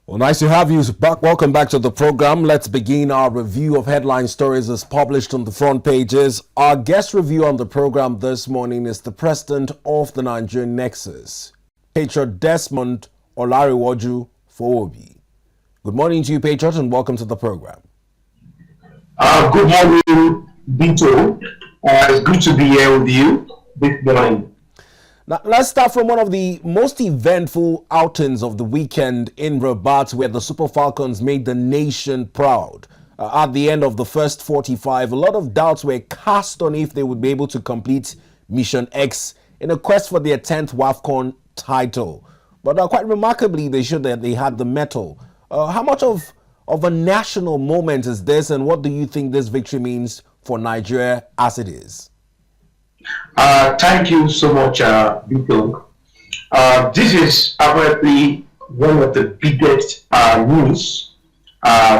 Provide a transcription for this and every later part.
Well, nice to have you back. Welcome back to the program. Let's begin our review of headline stories as published on the front pages. Our guest review on the program this morning is the president of the Nigeria Nexus, Patriot Desmond Fowobi. Good morning to you, Patriot, and welcome to the program. Good morning, Bito. It's good to be here with you this morning. Now, let's start from one of the most eventful outings of the weekend in Rabat, where the Super Falcons made the nation proud. At the end of the first 45, a lot of doubts were cast on if they would be able to complete Mission X in a quest for their 10th WAFCON title. But quite remarkably, they showed that they had the mettle. How much of a national moment is this, and what do you think this victory means for Nigeria as it is? Thank you so much, Bito. This is apparently one of the biggest news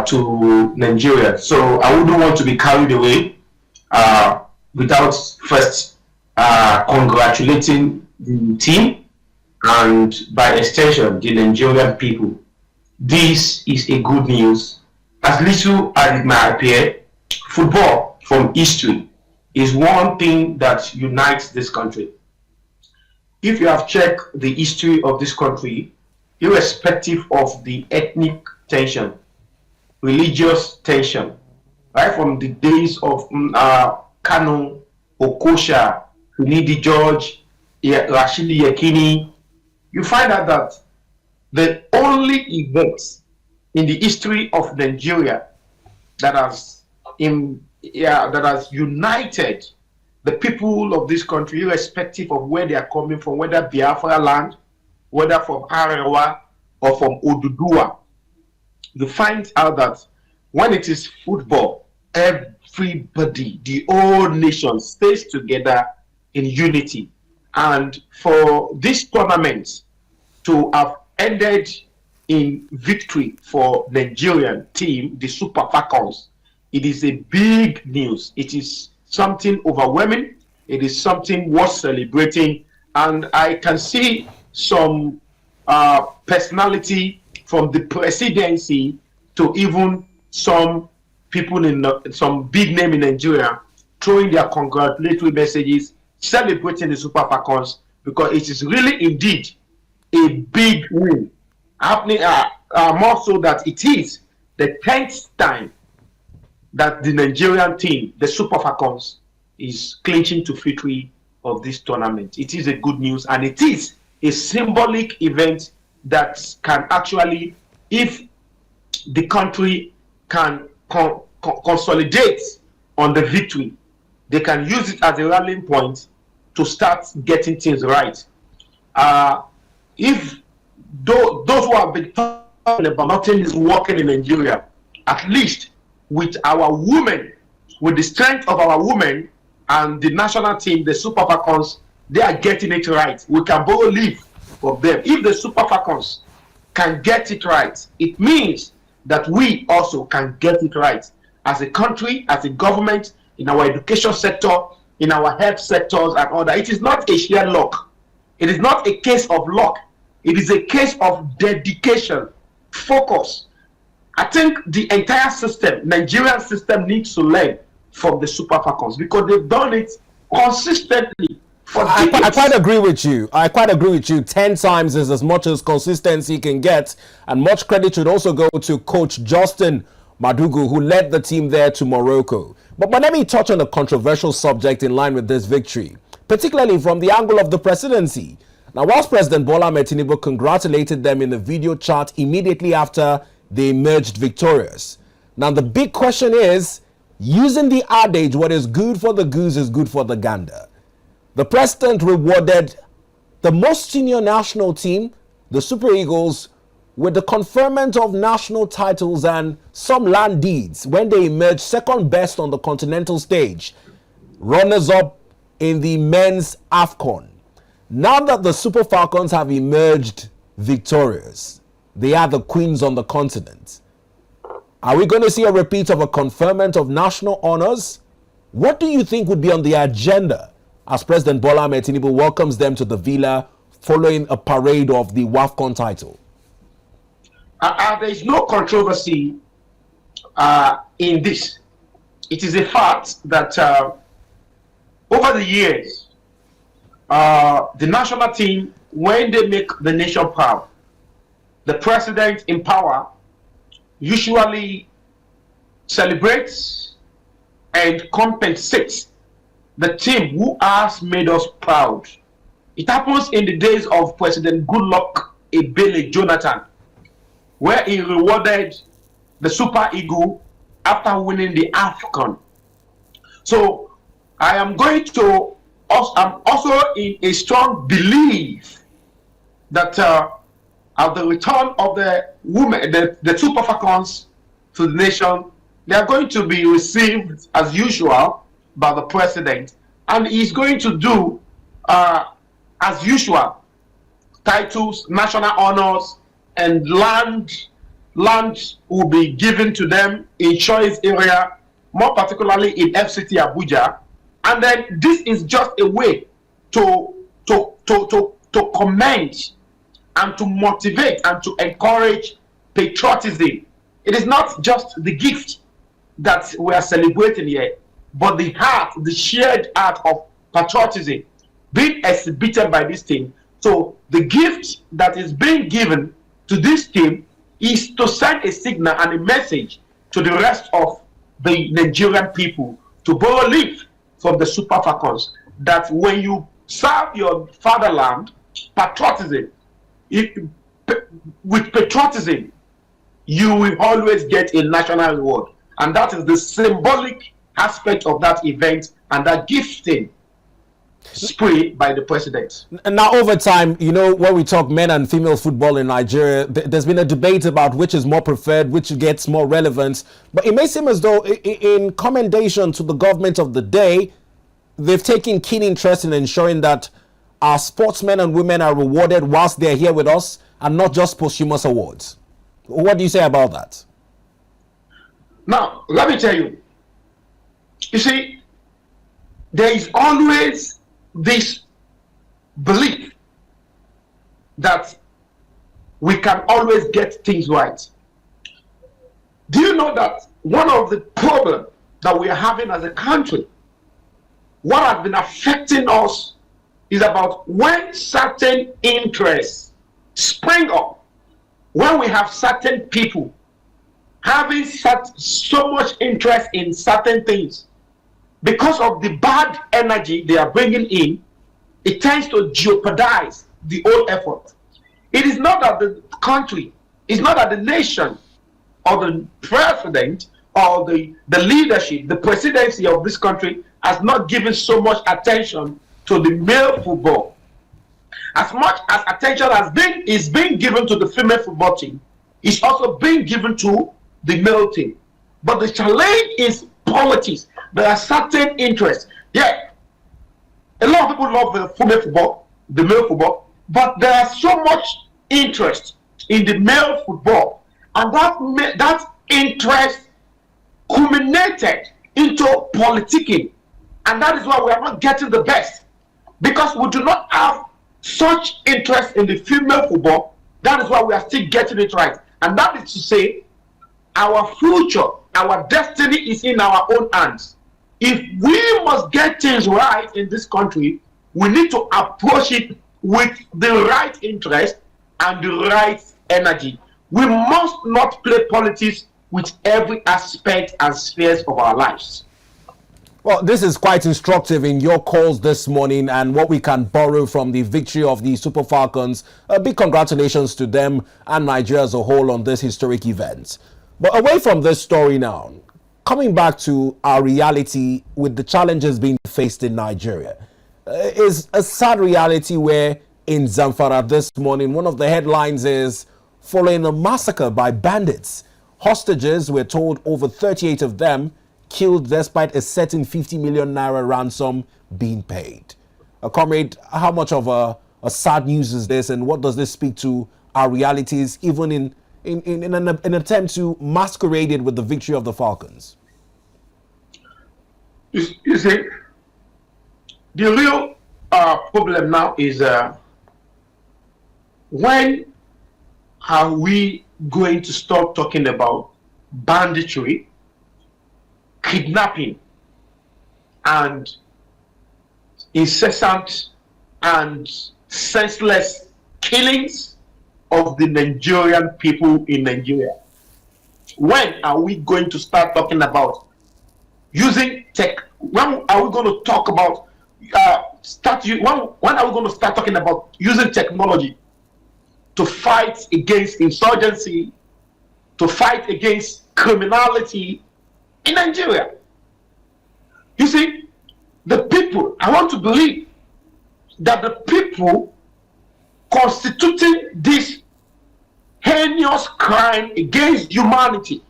to Nigeria. So I wouldn't want to be carried away without first congratulating the team and by extension the Nigerian people. This is a good news. As little as it may appear, football from history is one thing that unites this country. If you have checked the history of this country, irrespective of the ethnic tension, religious tension, right from the days of Kanu, Okosha, Finidi George, Rashidi Yekini, you find out that the only event in the history of Nigeria that has united the people of this country, irrespective of where they are coming from, whether Biafra land, whether from Arewa or from Oduduwa. You find out that when it is football, everybody, the whole nation stays together in unity. And for this tournament to have ended in victory for Nigerian team, the Super Falcons, it is a big news. It is something overwhelming. It is something worth celebrating. And I can see some personality from the presidency to even some people in some big name in Nigeria throwing their congratulatory messages, celebrating the Super Falcons, because it is really indeed a big win. Happening more so that it is the 10th time that the Nigerian team, the Super Falcons, is clinching to victory of this tournament. It is a good news, and it is a symbolic event that can actually, if the country can consolidate on the victory, they can use it as a rallying point to start getting things right. If those who have been talking about nothing is working in Nigeria, at least with our women, with the strength of our women and the national team, the Super Falcons, they are getting it right. We can borrow leave of them. If the Super Falcons can get it right, it means that we also can get it right as a country, as a government, in our education sector, in our health sectors and all that. It is not a sheer luck. It is not a case of luck. It is a case of dedication, focus. I think the entire system, Nigerian system, needs to learn from the Super Falcons because they've done it consistently for decades. I quite agree with you. 10 times is as much as consistency can get, and much credit should also go to Coach Justin Madugu, who led the team there to Morocco. But let me touch on a controversial subject in line with this victory, particularly from the angle of the presidency. Now, whilst President Bola Ahmed Tinubu congratulated them in a video chat immediately after they emerged victorious. Now, the big question is, using the adage, what is good for the goose is good for the gander. The president rewarded the most senior national team, the Super Eagles, with the conferment of national titles and some land deeds when they emerged second best on the continental stage, runners-up in the men's WAFCON. Now that the Super Falcons have emerged victorious, they are the queens on the continent. Are we going to see a repeat of a conferment of national honors? What do you think would be on the agenda as President Bola Ahmed Tinubu welcomes them to the villa following a parade of the WAFCON title? There is no controversy in this. It is a fact that over the years, the national team, when they make the nation proud, the president in power usually celebrates and compensates the team who has made us proud. It happens in the days of President Goodluck Ebele Jonathan, where he rewarded the Super Eagle after winning the WAFCON. So I'm also in a strong belief that at the return of the women, the Super Falcons to the nation, they are going to be received as usual by the president, and he's going to do as usual, titles, national honors, and land will be given to them in choice area, more particularly in FCT Abuja. And then this is just a way to commend and to motivate and to encourage patriotism. It is not just the gift that we are celebrating here, but the heart, the shared heart of patriotism being exhibited by this team. So the gift that is being given to this team is to send a signal and a message to the rest of the Nigerian people to borrow leaf from the Super Falcons, that when you serve your fatherland, patriotism, with patriotism, you will always get a national reward. And that is the symbolic aspect of that event and that gifting spree by the president. And now over time, you know, when we talk men and female football in Nigeria, there's been a debate about which is more preferred, which gets more relevance. But it may seem as though in commendation to the government of the day, they've taken keen interest in ensuring that our sportsmen and women are rewarded whilst they're here with us and not just posthumous awards. What do you say about that? Now, let me tell you, you see, there is always this belief that we can always get things right. Do you know that one of the problems that we are having as a country, what has been affecting us, is about when certain interests spring up, when we have certain people having so much interest in certain things, because of the bad energy they are bringing in, it tends to jeopardize the whole effort. It is not that the country, it's not that the nation or the president or the leadership, the presidency of this country has not given so much attention to the male football. As much as attention is being given to the female football team, it's also being given to the male team. But the challenge is politics. There are certain interests. Yeah, a lot of people love the female football, the male football, but there is so much interest in the male football, and that interest culminated into politicking, and that is why we are not getting the best, because we do not have such interest in the female football. That is why we are still getting it right, and that is to say, our future, our destiny is in our own hands. If we must get things right in this country, we need to approach it with the right interest and the right energy. We must not play politics with every aspect and spheres of our lives. Well, this is quite instructive in your calls this morning and what we can borrow from the victory of the Super Falcons. A big congratulations to them and Nigeria as a whole on this historic event. But away from this story now, coming back to our reality with the challenges being faced in Nigeria, is a sad reality where in Zamfara this morning, one of the headlines is following a massacre by bandits. Hostages, we're told over 38 of them, killed despite a certain 50 million naira ransom being paid. Comrade, how much of a sad news is this, and what does this speak to our realities, even in an attempt to masquerade it with the victory of the Falcons? You see, the real problem now is when are we going to stop talking about banditry, kidnapping, and incessant and senseless killings of the Nigerian people in Nigeria? When are we going to start talking about using tech? When are we going to talk about when are we going to start talking about using technology to fight against insurgency, to fight against criminality in Nigeria? You see, the people, I want to believe that the people constituting this heinous crime against humanity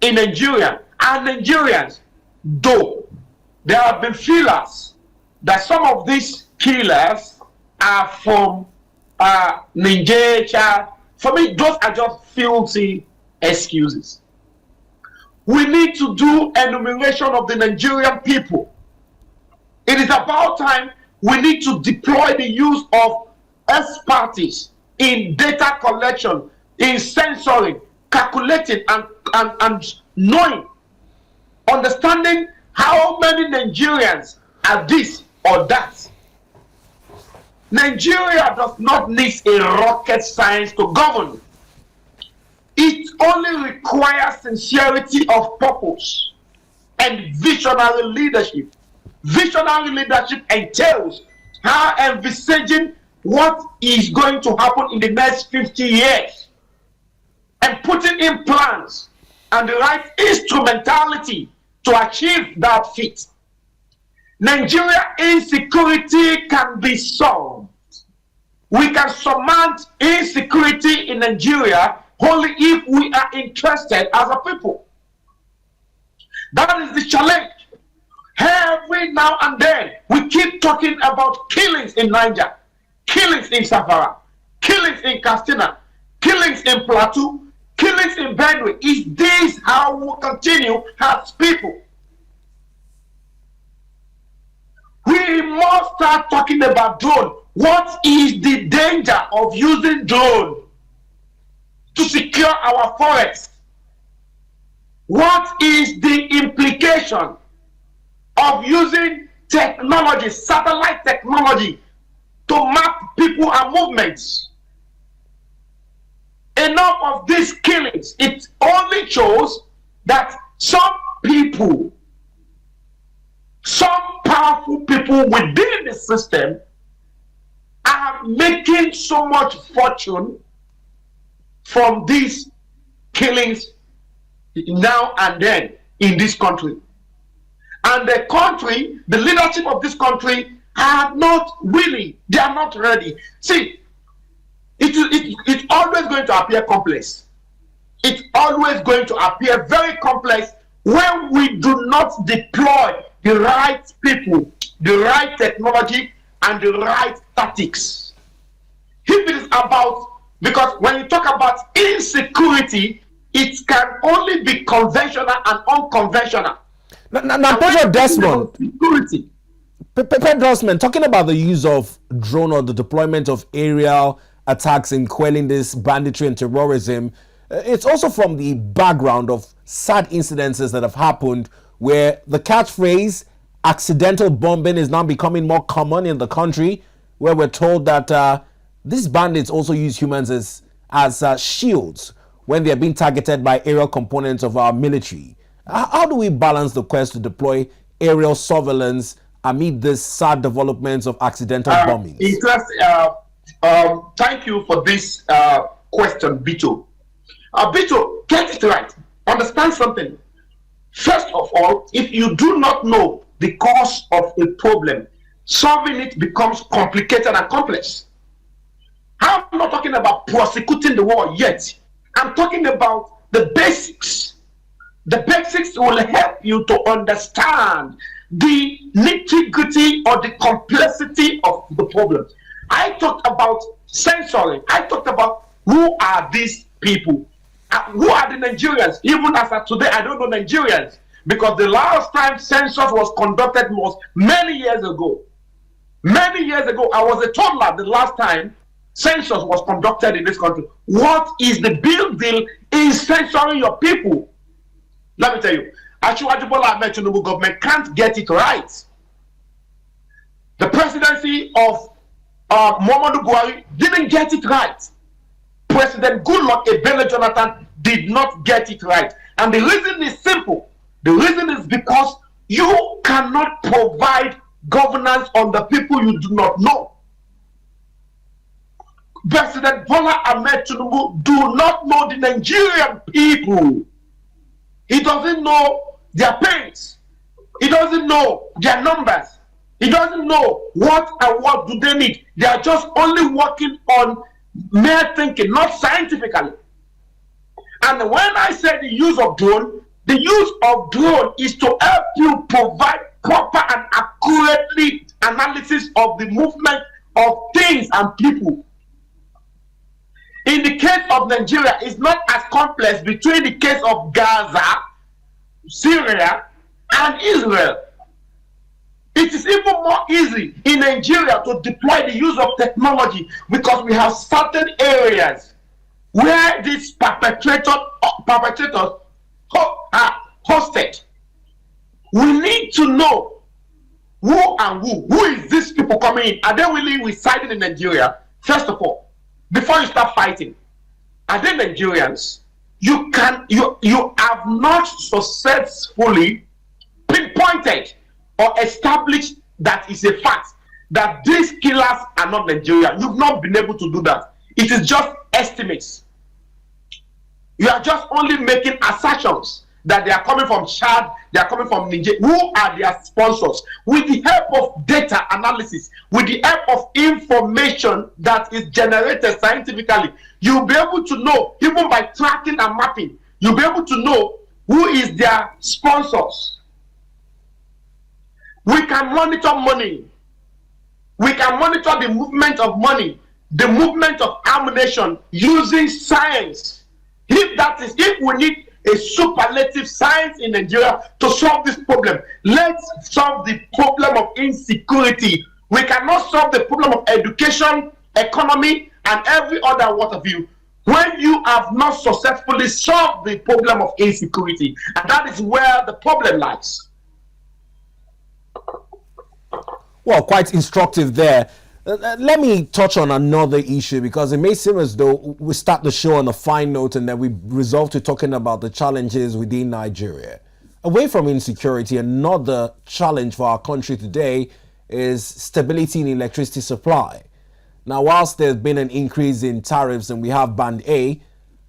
in Nigeria are Nigerians, though there have been feelers that some of these killers are from Nigeria. For me, those are just filthy excuses. We need to do enumeration of the Nigerian people. It is about time we need to deploy the use of expertise in data collection, in censoring, calculating, and knowing, understanding how many Nigerians are this or that. Nigeria does not need a rocket science to govern. It only requires sincerity of purpose and visionary leadership. Visionary leadership entails how envisaging what is going to happen in the next 50 years and putting in plans and the right instrumentality to achieve that feat. Nigeria insecurity can be solved. We can surmount insecurity in Nigeria only if we are interested as a people. That is the challenge. Every now and then, we keep talking about killings in Niger, killings in Zamfara, killings in Katsina, killings in Plateau, killings in Benue. Is this how we continue as people? We must start talking about drone. What is the danger of using drone to secure our forests? What is the implication of using technology, satellite technology, to map people and movements? Enough of these killings. It only shows that some people, some powerful people within the system are making so much fortune from these killings now and then in this country. And the country, the leadership of this country are not willing, they are not ready. See, it's always going to appear complex. It's always going to appear very complex when we do not deploy the right people, the right technology, and the right tactics. If it is about, because when you talk about insecurity, it can only be conventional and unconventional. Now, Patriot Desmond, Patriot Desmond, talking about the use of drone or the deployment of aerial attacks in quelling this banditry and terrorism, it's also from the background of sad incidences that have happened where the catchphrase accidental bombing is now becoming more common in the country, where we're told that these bandits also use humans as shields when they're being targeted by aerial components of our military. How do we balance the quest to deploy aerial surveillance amid this sad developments of accidental bombings? Thank you for this question, Bito. Bito, get it right. Understand something. First of all, if you do not know the cause of a problem, solving it becomes complicated and complex. I'm not talking about prosecuting the war yet. I'm talking about the basics. The basics will help you to understand the nitty-gritty or the complexity of the problem. I talked about censoring. I talked about who are these people. Who are the Nigerians? Even as of today, I don't know Nigerians, because the last time census was conducted was many years ago. Many years ago, I was a toddler the last time census was conducted in this country. What is the big deal in censoring your people? Let me tell you, Asiwaju Bola Ahmed Tinubu government can't get it right. The presidency of Muhammadu Buhari didn't get it right. President Goodluck Ebele Jonathan did not get it right. And the reason is simple. The reason is because you cannot provide governance on the people you do not know. President Bola Ahmed Tinubu do not know the Nigerian people. He doesn't know their pains. He doesn't know their numbers. He doesn't know what and what do they need. They are just only working on mere thinking, not scientifically. And when I say the use of drone is to help you provide proper and accurately analysis of the movement of things and people. In the case of Nigeria, it's not as complex between the case of Gaza, Syria, and Israel. It is even more easy in Nigeria to deploy the use of technology because we have certain areas where these perpetrators are hosted. We need to know who is these people coming in. Are they really residing in Nigeria? First of all, before you start fighting, are they Nigerians? You have not successfully pinpointed or established that is a fact that these killers are not Nigerian. You've not been able to do that. It is just estimates. You are just only making assertions that they are coming from Chad, they are coming from Nigeria. Who are their sponsors? With the help of data analysis, with the help of information that is generated scientifically, you'll be able to know, even by tracking and mapping, you'll be able to know who is their sponsors. We can monitor money. We can monitor the movement of money, the movement of ammunition using science. If we need a superlative science in Nigeria to solve this problem, let's solve the problem of insecurity. We cannot solve the problem of education, economy, and every other what of you when you have not successfully solved the problem of insecurity. And that is where the problem lies. Well, quite instructive there. Let me touch on another issue because it may seem as though we start the show on a fine note and then we resolve to talking about the challenges within Nigeria. Away from insecurity, another challenge for our country today is stability in electricity supply. Now, whilst there's been an increase in tariffs and we have Band A,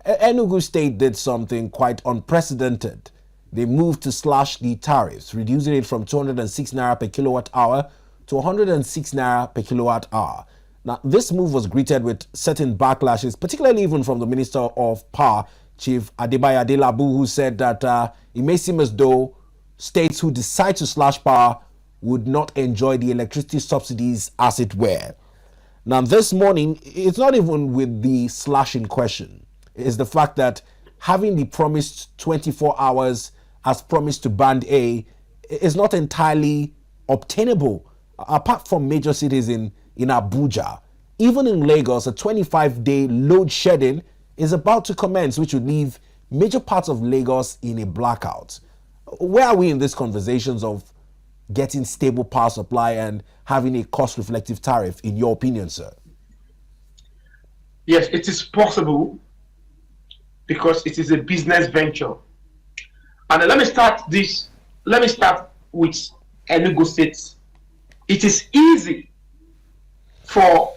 Enugu State did something quite unprecedented. They moved to slash the tariffs, reducing it from 206 naira per kilowatt hour to 106 naira per kilowatt hour. Now, this move was greeted with certain backlashes, particularly even from the Minister of Power, Chief Adebayo Adelabu, who said that it may seem as though states who decide to slash power would not enjoy the electricity subsidies as it were. Now, this morning, it's not even with the slash in question. It's the fact that having the promised 24 hours as promised to Band A is not entirely obtainable. Apart from major cities in Abuja, even in Lagos, a 25-day load shedding is about to commence, which would leave major parts of Lagos in a blackout. Where are we in these conversations of getting stable power supply and having a cost-reflective tariff, in your opinion, sir? Yes, it is possible because it is a business venture. And let me start with Enugu State. It is easy for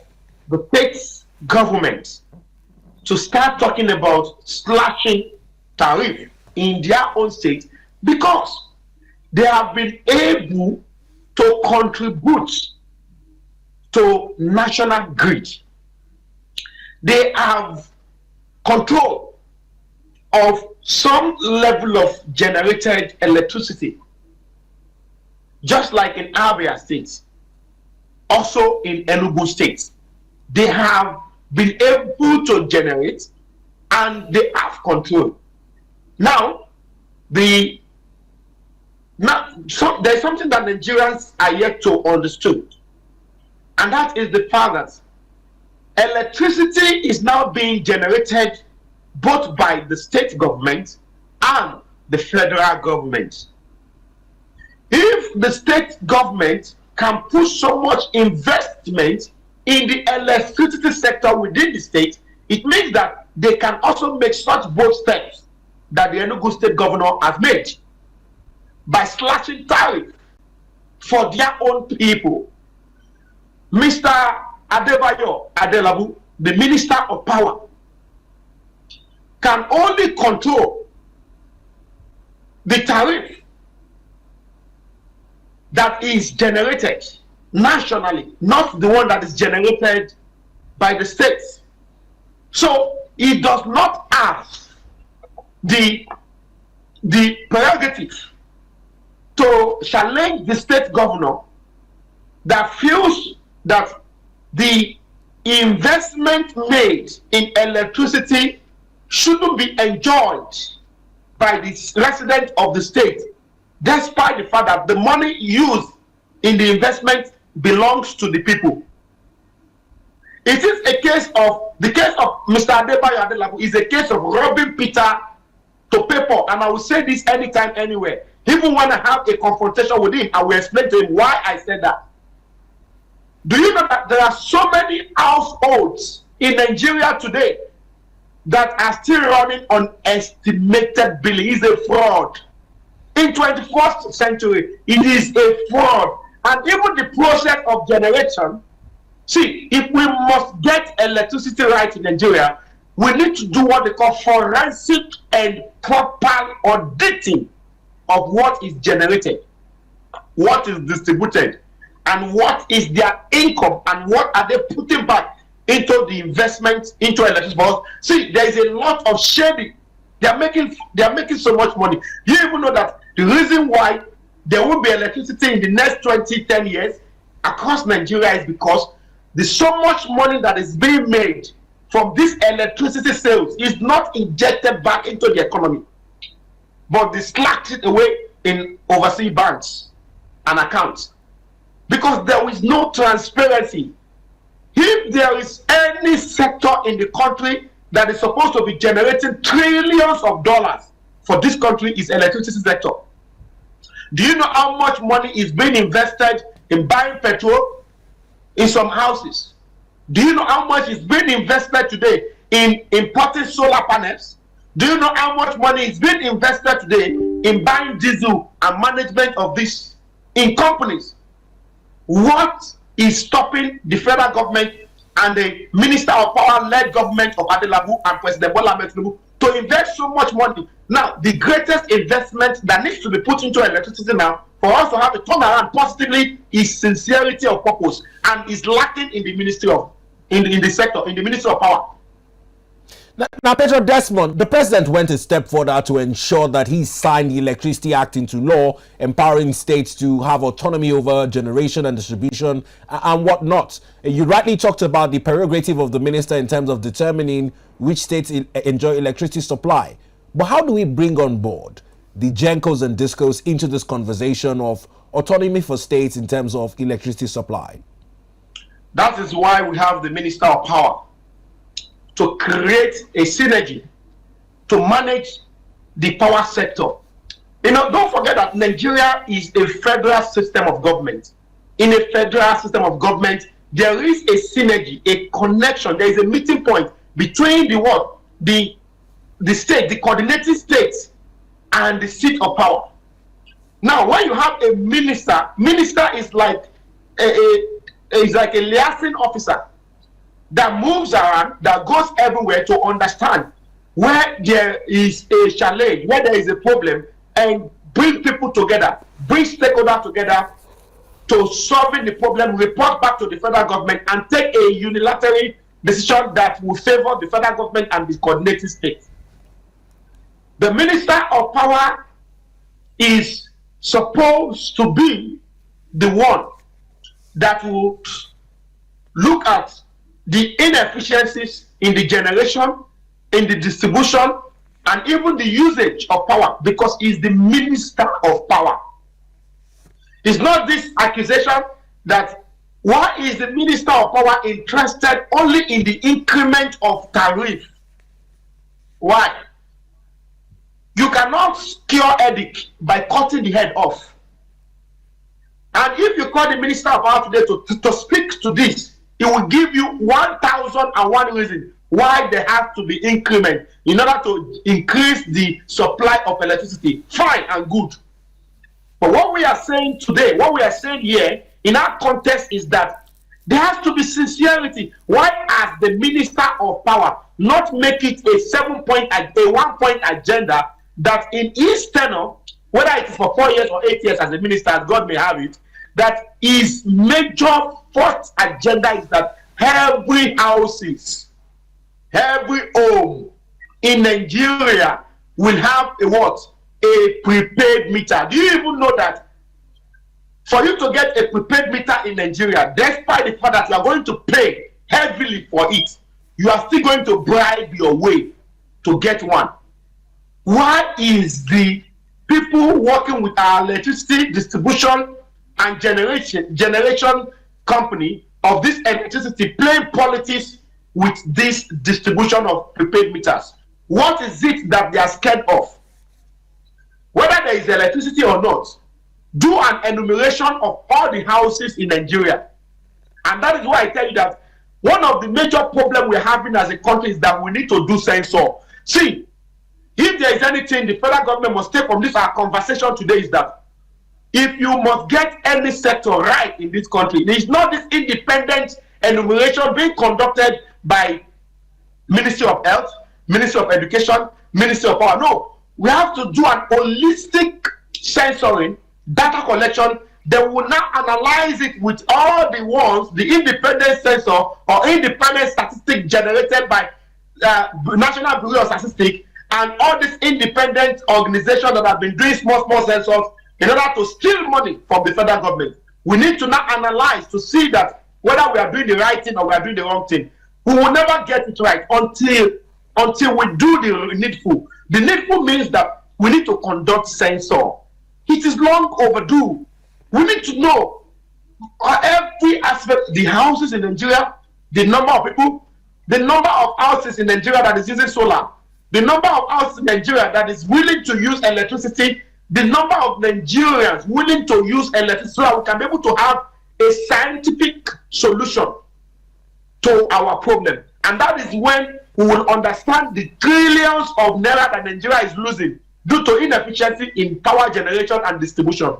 the state government to start talking about slashing tariff in their own state because they have been able to contribute to national grid. They have control of some level of generated electricity, just like in Abia State, also in Enugu State. They have been able to generate and they have control. Now, there's something that Nigerians are yet to understand, and that is the fact that electricity is now being generated both by the state government and the federal government. If the state government can push so much investment in the electricity sector within the state, it means that they can also make such bold steps that the Enugu state governor has made by slashing tariff for their own people. Mr. Adebayo Adelabu, the Minister of Power, can only control the tariff that is generated nationally, not the one that is generated by the states. So he does not have the prerogative to challenge the state governor that feels that the investment made in electricity shouldn't be enjoyed by the residents of the state, despite the fact that the money used in the investment belongs to the people. It is a case of, the case of Mr. Adebayo Adelabu is a case of robbing Peter to pay Paul. And I will say this anytime, anywhere. Even when I have a confrontation with him, I will explain to him why I said that. Do you know that there are so many households in Nigeria today that are still running on estimated billing? It's a fraud. In 21st century, it is a fraud. And even the process of generation, see, if we must get electricity right in Nigeria, we need to do what they call forensic and proper auditing of what is generated, what is distributed, and what is their income, and what are they putting back into the investment into electricity. See, there is a lot of shading. They are making so much money. You even know that the reason why there will be electricity in the next 10 years across Nigeria is because there's so much money that is being made from this electricity sales is not injected back into the economy, but they slacked it away in overseas banks and accounts, because there is no transparency. If there is any sector in the country that is supposed to be generating trillions of dollars for this country, is electricity sector. Do you know how much money is being invested in buying petrol in some houses? Do you know how much is being invested today in importing solar panels? Do you know how much money is being invested today in buying diesel and management of this in companies? What is stopping the federal government and the Minister of Power-led government of Adelabu and President Bola Ahmed Tinubu to invest so much money? Now, the greatest investment that needs to be put into electricity now for us to have a turnaround positively is sincerity of purpose, and is lacking in the Ministry of in the sector, in the Ministry of Power. Now, Patriot Desmond, the president went a step further to ensure that he signed the Electricity Act into law, empowering states to have autonomy over generation and distribution and whatnot. You rightly talked about the prerogative of the minister in terms of determining which states enjoy electricity supply. But how do we bring on board the GENCOs and DISCOs into this conversation of autonomy for states in terms of electricity supply? That is why we have the Minister of Power, to create a synergy to manage the power sector. You know, don't forget that Nigeria is a federal system of government. In a federal system of government, there is a synergy, a connection. There is a meeting point between the state, the coordinating states, and the seat of power. Now, when you have a minister is like a liaison officer that moves around, that goes everywhere to understand where there is a challenge, where there is a problem, and bring people together, bring stakeholders together to solving the problem, report back to the federal government, and take a unilateral decision that will favor the federal government and the coordinating states. The Minister of Power is supposed to be the one that will look at the inefficiencies in the generation, in the distribution, and even the usage of power, because he's the Minister of Power. It's not this accusation that Why is the Minister of Power interested only in the increment of tariff? Why? You cannot cure headache by cutting the head off. And if you call the Minister of Power today to speak to this, he will give you 1,001 reasons why there has to be increment in order to increase the supply of electricity. Fine and good. But what we are saying today, what we are saying here in our context is that there has to be sincerity. Why has the Minister of Power not make it a 1-point agenda that in his tenure, whether it is for 4 years or 8 years as a minister, as God may have it, that his major first agenda is that every houses, every home in Nigeria will have a what? A prepaid meter. Do you even know that for you to get a prepaid meter in Nigeria, despite the fact that you are going to pay heavily for it, you are still going to bribe your way to get one? Why is the people working with our electricity distribution and generation company of this electricity playing politics with this distribution of prepaid meters? What is it that they are scared of? Whether there is electricity or not, do an enumeration of all the houses in Nigeria. And that is why I tell you that one of the major problems we're having as a country is that we need to do censor. See, if there is anything the federal government must take from this our conversation today is that if you must get any sector right in this country, there is not this independent enumeration being conducted by Ministry of Health, Ministry of Education, Ministry of Power. No, we have to do an holistic censoring, data collection. They will now analyze it with all the ones, the independent censor or independent statistic generated by National Bureau of Statistics and all these independent organizations that have been doing small census in order to steal money from the federal government. We need to now analyze to see that whether we are doing the right thing or we are doing the wrong thing. We will never get it right until we do the needful. The needful means that we need to conduct censor. It is long overdue. We need to know every aspect, the houses in Nigeria, the number of people, the number of houses in Nigeria that is using solar, the number of houses in Nigeria that is willing to use electricity, the number of Nigerians willing to use electricity so that we can be able to have a scientific solution to our problem. And that is when we will understand the trillions of naira that Nigeria is losing due to inefficiency in power generation and distribution.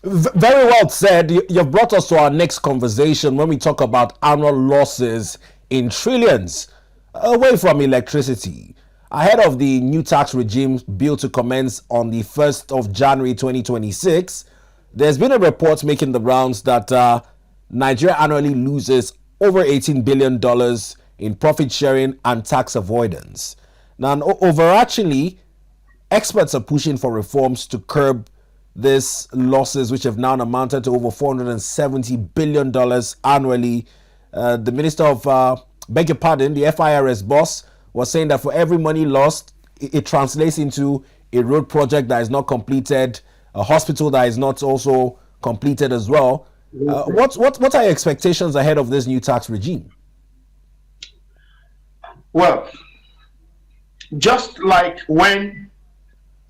Very well said. You've brought us to our next conversation when we talk about annual losses in trillions away from electricity. Ahead of the new tax regime bill to commence on the 1st of January 2026, there's been a report making the rounds that Nigeria annually loses over $18 billion in profit sharing and tax avoidance. Now, overarchingly, experts are pushing for reforms to curb these losses, which have now amounted to over $470 billion annually. The Minister of, beg your pardon, the FIRS boss was saying that for every money lost, it translates into a road project that is not completed, a hospital that is not also completed as well. What are your expectations ahead of this new tax regime? Well, just like when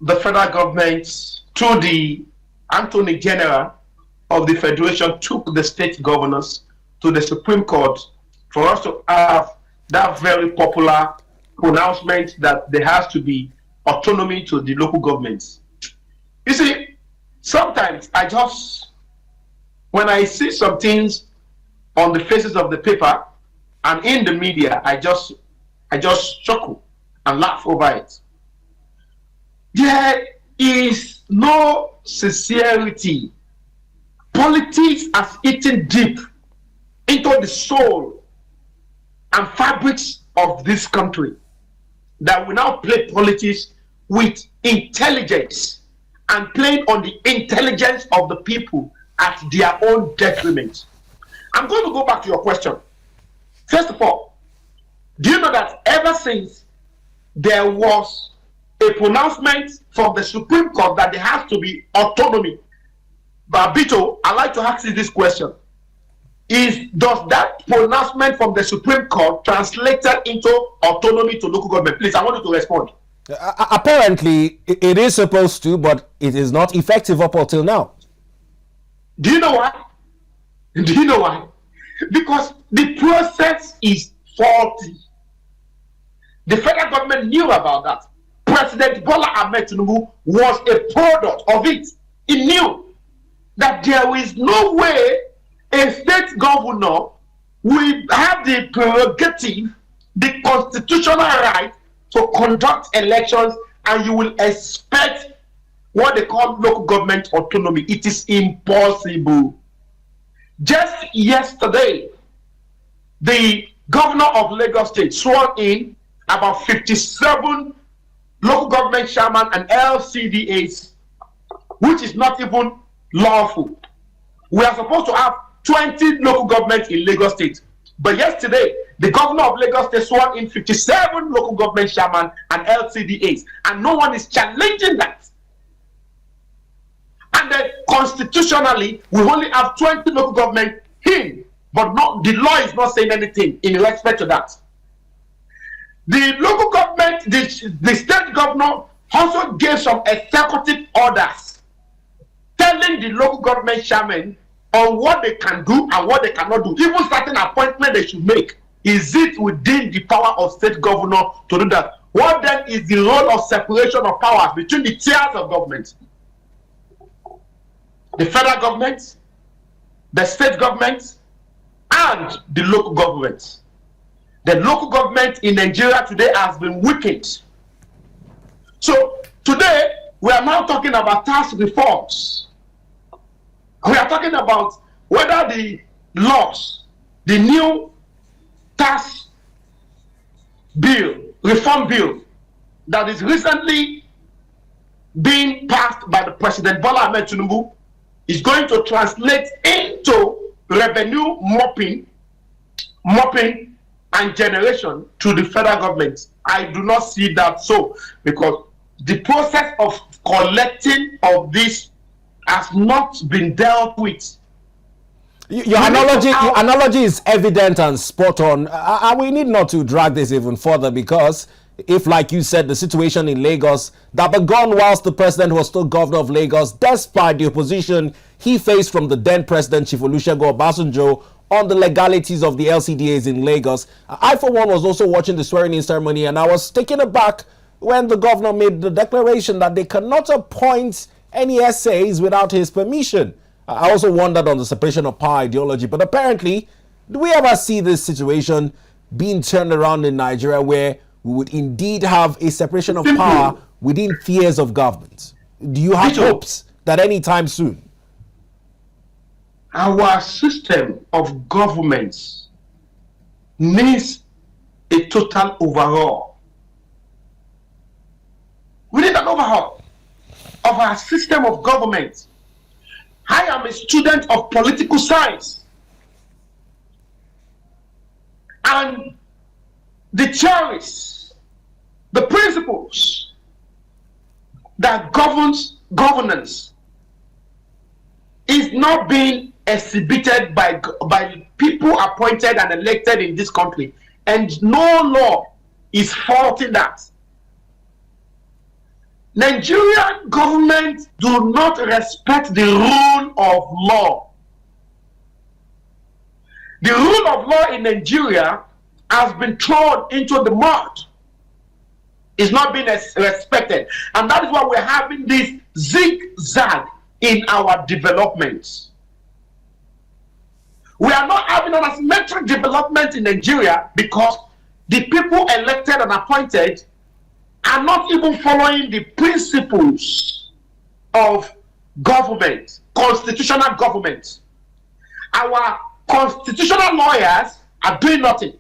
the federal government, through the Attorney General of the Federation, took the state governors to the Supreme Court for us to have that very popular pronouncement that there has to be autonomy to the local governments. You see, sometimes when I see some things on the faces of the paper and in the media, I just chuckle and laugh over it. There is no sincerity. Politics has eaten deep into the soul and fabrics of this country, that we now play politics with intelligence and playing on the intelligence of the people at their own detriment. I'm going to go back to your question. First of all, do you know that ever since there was a pronouncement from the Supreme Court that there has to be autonomy? Babito, I'd like to ask you this question. does that pronouncement from the Supreme Court translated into autonomy to local government? Please, I want you to respond. Apparently, it is supposed to, but it is not effective up until now. Do you know why? Do you know why? Because the process is faulty. The federal government knew about that. President Bola Ahmed Tinubu was a product of it. He knew that there is no way a state governor will have the prerogative, the constitutional right to conduct elections, and you will expect what they call local government autonomy. It is impossible. Just yesterday, the governor of Lagos State swore in about 57 local government chairman and LCDAs, which is not even lawful. We are supposed to have 20 local governments in Lagos State. But yesterday, the governor of Lagos State swore in 57 local government chairman and LCDAs, and no one is challenging that. And then constitutionally, we only have 20 local government in, but not, the law is not saying anything in respect to that. The local government, the state governor also gave some executive orders telling the local government chairman on what they can do and what they cannot do. Even certain appointment they should make. Is it within the power of state governor to do that? What then is the role of separation of powers between the tiers of government? The federal government, the state government, and the local government. The local government in Nigeria today has been weakened. So today, we are now talking about tax reforms. We are talking about whether the laws, the new tax bill, reform bill, that is recently being passed by the President Bola Ahmed Tinubu, is going to translate into revenue mopping and generation to the federal government. I do not see that so, because the process of collecting of this has not been dealt with. Your analogy is evident and spot on. We need not to drag this even further, because if, like you said, the situation in Lagos that began whilst the president was still governor of Lagos, despite the opposition he faced from the then president Chief Olusegun Obasanjo on the legalities of the LCDAs in Lagos. I, for one, was also watching the swearing-in ceremony, and I was taken aback when the governor made the declaration that they cannot appoint any SAs without his permission. I also wondered on the separation of power ideology, but apparently, do we ever see this situation being turned around in Nigeria where we would indeed have a separation of power within tiers of government? Do you have hopes that anytime soon? Our system of governments needs a total overhaul. We need an overhaul of our system of government. I am a student of political science, and the theories, the principles that governs governance is not being exhibited by people appointed and elected in this country, and no law is faulting that. Nigerian government do not respect the rule of law. The rule of law in Nigeria has been thrown into the mud. It's not being respected. And that is why we're having this zigzag in our developments. We are not having an asymmetric development in Nigeria because the people elected and appointed are not even following the principles of government, constitutional government. Our constitutional lawyers are doing nothing.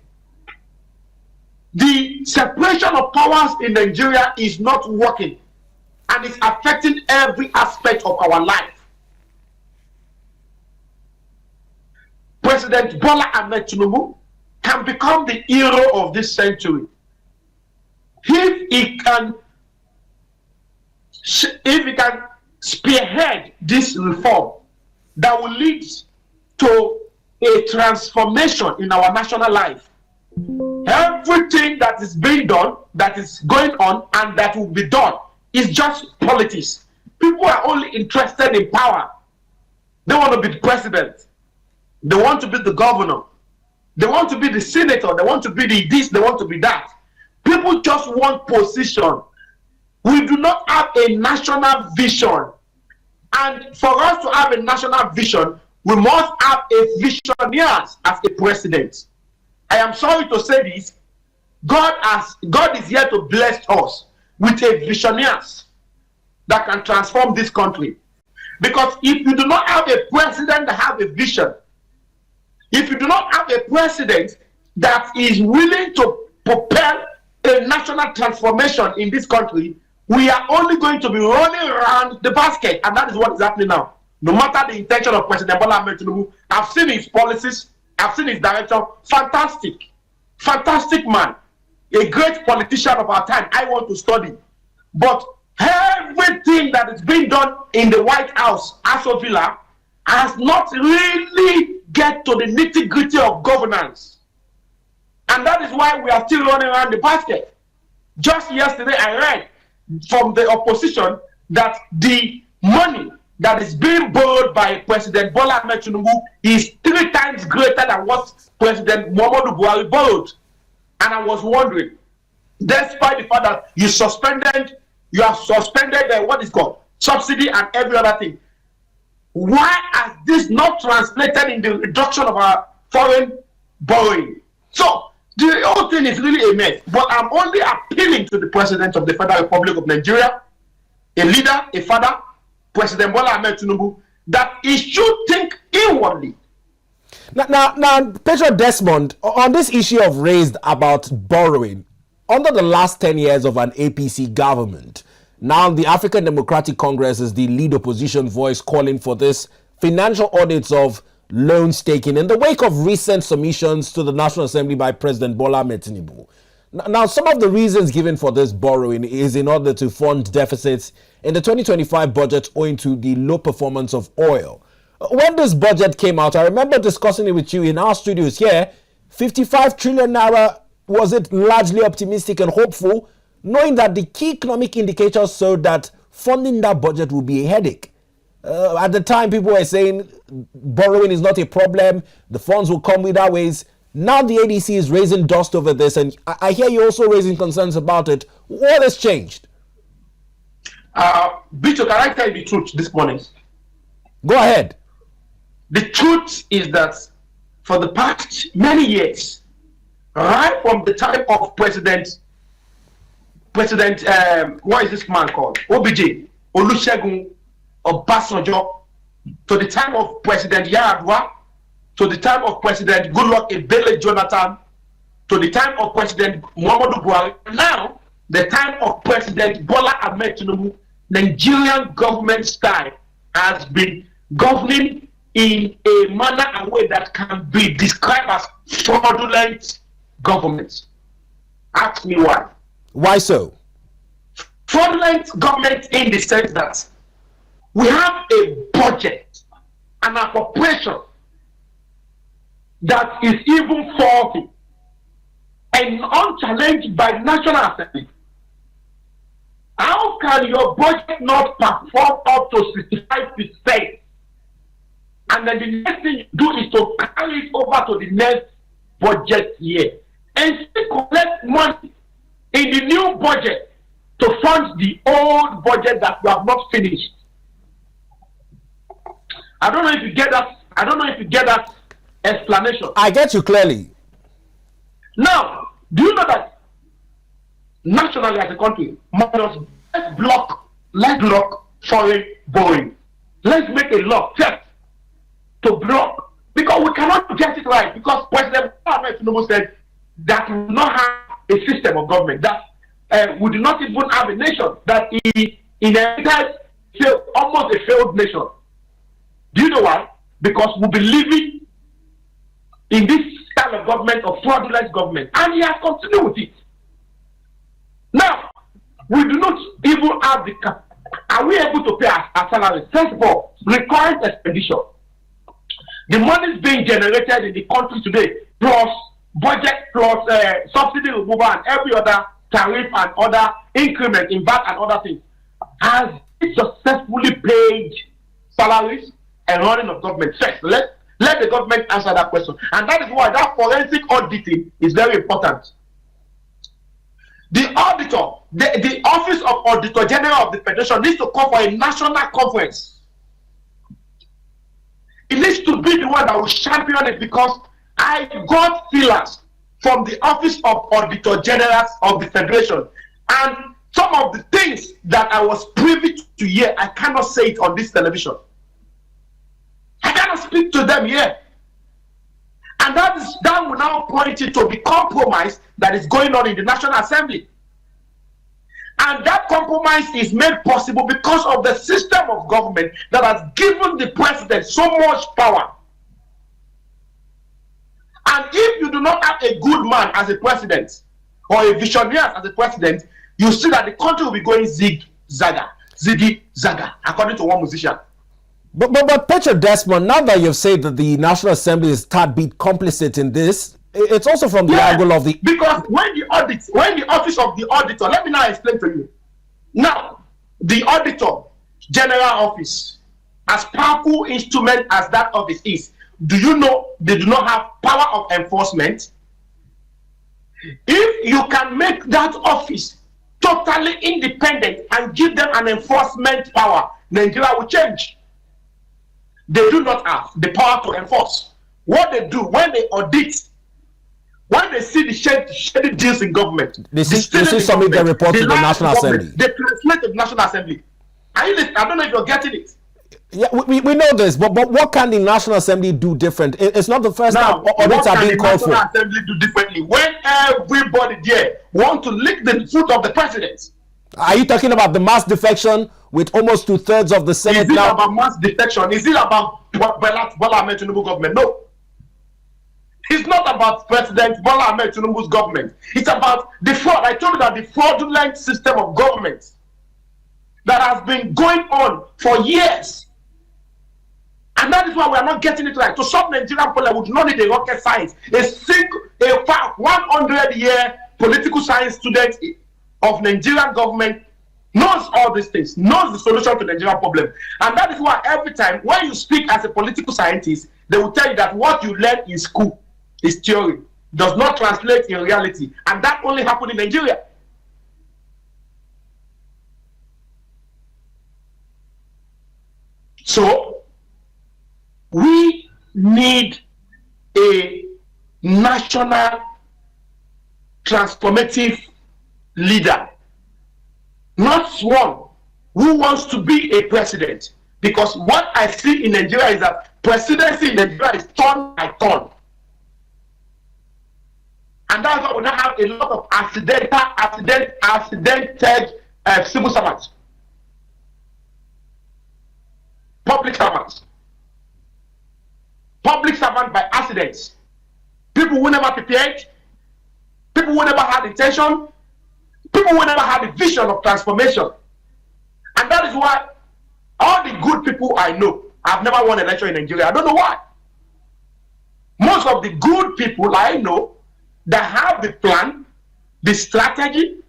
The separation of powers in Nigeria is not working, and it's affecting every aspect of our life. President Bola Ahmed Tinubu can become the hero of this century if he can spearhead this reform that will lead to a transformation in our national life. Everything that is being done, that is going on, and that will be done is just politics. People are only interested in power. They want to be the president. They want to be the governor. They want to be the senator. They want to be the this. They want to be that. People just want position. We do not have a national vision. And for us to have a national vision, we must have a visionary as a president. I am sorry to say this. God is here to bless us with a visionary that can transform this country. Because if you do not have a president that has a vision, if you do not have a president that is willing to propel a national transformation in this country, we are only going to be running around the basket, and that is what is happening now. No matter the intention of President Bola Ahmed Tinubu, I've seen his policies, I've seen his direction. Fantastic, fantastic man, a great politician of our time. I want to study, but everything that is being done in the White House, Aso Villa, has not really get to the nitty-gritty of governance, and that is why we are still running around the basket. Just yesterday, I read from the opposition that the money that is being borrowed by President Bola Ahmed Tinubu is 3 times greater than what President Muhammadu Buhari borrowed. And I was wondering, despite the fact that you have suspended what is called subsidy and every other thing, why has this not translated in the reduction of our foreign borrowing? So the whole thing is really a mess. But I'm only appealing to the President of the Federal Republic of Nigeria, a leader, a father, President Bola Ahmed Tinubu, that he should think inwardly. Now, Patriot Desmond, on this issue of raised about borrowing, under the last 10 years of an APC government, now the African Democratic Congress is the lead opposition voice calling for this financial audits of loans taken in the wake of recent submissions to the National Assembly by President Bola Ahmed Tinubu. Now, some of the reasons given for this borrowing is in order to fund deficits in the 2025 budget owing to the low performance of oil. When this budget came out, I remember discussing it with you in our studios here. 55 trillion naira, was it largely optimistic and hopeful, knowing that the key economic indicators showed that funding that budget would be a headache? At the time, people were saying borrowing is not a problem, the funds will come either ways. Now the ADC is raising dust over this, and I hear you also raising concerns about it. What has changed? Bito, can I tell you the truth this morning? Go ahead. The truth is that for the past many years, right from the time of President, what is this man called? OBJ, Olusegun Obasanjo, to the time of President Yar'Adua, to the time of President Goodluck Ebele Jonathan, to the time of President Muhammadu Buhari, now the time of President Bola Ahmed Tinubu, Nigerian government style has been governing in a manner and way that can be described as fraudulent government. Ask me why. Why so? Fraudulent government in the sense that we have a budget, an appropriation that is even faulty and unchallenged by National Assembly. How can your budget not perform up to 65%? And then the next thing you do is to carry it over to the next budget year and still collect money in the new budget to fund the old budget that you have not finished. I don't know if you get that. I don't know if you get that explanation. I get you clearly. Now, do you know that nationally as a country, let's block foreign borrowing. Let's make a law first to block, because we cannot get it right, because President Ahmed Tinubu said that we do not have a system of government, that we do not even have a nation, that he inherited almost a failed nation. Do you know why? Because we believe in this style of government, of fraudulent government, and he has continued with it. Now, we do not even have the are we able to pay our salaries? First of all, recurrent expenditure. The money is being generated in the country today, plus budget, plus subsidy removal and every other tariff and other increment in VAT and other things. Has it successfully paid salaries and running of government? First, let the government answer that question. And that is why that forensic auditing is very important. The auditor, the Office of Auditor General of the Federation needs to call for a national conference. It needs to be the one that will champion it, because I got feelers from the Office of Auditor General of the Federation. And some of the things that I was privy to hear, I cannot say it on this television. I cannot speak to them here. And that will now point it to the compromise that is going on in the National Assembly. And that compromise is made possible because of the system of government that has given the president so much power. And if you do not have a good man as a president, or a visionary as a president, you see that the country will be going ziggy zaga, according to one musician. But Patriot Desmond, now that you've said that the National Assembly is tad bit complicit in this, it's also from the angle of the... Because when the Office of the Auditor, let me now explain to you. Now, the Auditor General Office, as powerful instrument as that office is, do you know they do not have power of enforcement? If you can make that office totally independent and give them an enforcement power, Nigeria will change. They do not have the power to enforce. What they do when they audit, when they see the shady deals in government, they submit their report to the National Assembly. They translate to the National Assembly. I don't know if you're getting it. Yeah, we know this, but what can the National Assembly do different? It's not the first time audits are being called for. What can the National Assembly do differently when everybody there want to lick the foot of the president? Are you talking about the mass defection with almost 2/3 of the Senate now? Is it now? about mass defection? Is it about Bola Ahmed Tinubu government? No. It's not about President Bola Ahmed Tinubu's government. It's about the fraud. I told you that the fraudulent system of government that has been going on for years. And that is why we are not getting it right. To solve Nigerian problem, we do not need a rocket science. A 100-year political science student of Nigerian government knows all these things, knows the solution to the Nigerian problem. And that is why every time when you speak as a political scientist, they will tell you that what you learn in school is theory, does not translate in reality. And that only happened in Nigeria. So, we need a national transformative leader, not one who wants to be a president. Because what I see in Nigeria is that presidency in Nigeria is turn by turn. And that's why we now have a lot of accidented civil servants, public servants by accidents, people who never prepared, people who never had intention, people who never had a vision of transformation. And that is why all the good people I know have never won an election in Nigeria. I don't know why. Most of the good people I know that have the plan, the strategy,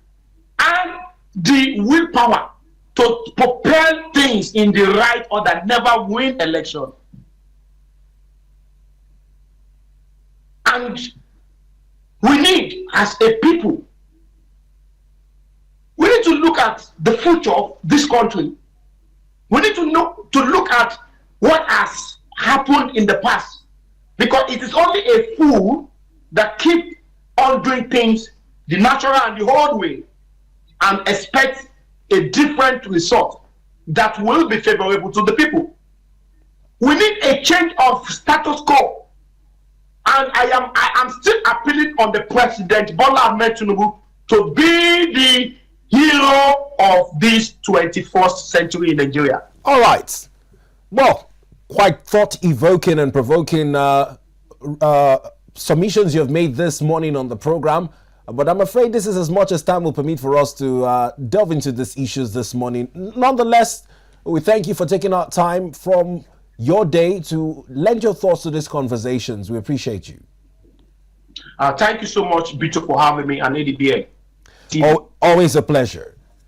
and the willpower to propel things in the right order never win election. And we need, as a people, we need to look at the future of this country. We need to look at what has happened in the past. Because it is only a fool that keeps on doing things the natural and the old way and expect a different result that will be favorable to the people. We need a change of status quo. And I am still appealing on the President Bola Ahmed Tinubu to be the hero of this 21st century in Nigeria. All right. Well, quite thought-evoking and provoking submissions you have made this morning on the program. But I'm afraid this is as much as time will permit for us to delve into these issues this morning. Nonetheless, we thank you for taking out time from your day to lend your thoughts to these conversations. We appreciate you. Thank you so much, Bito, for having me, and ADBN. Always a pleasure.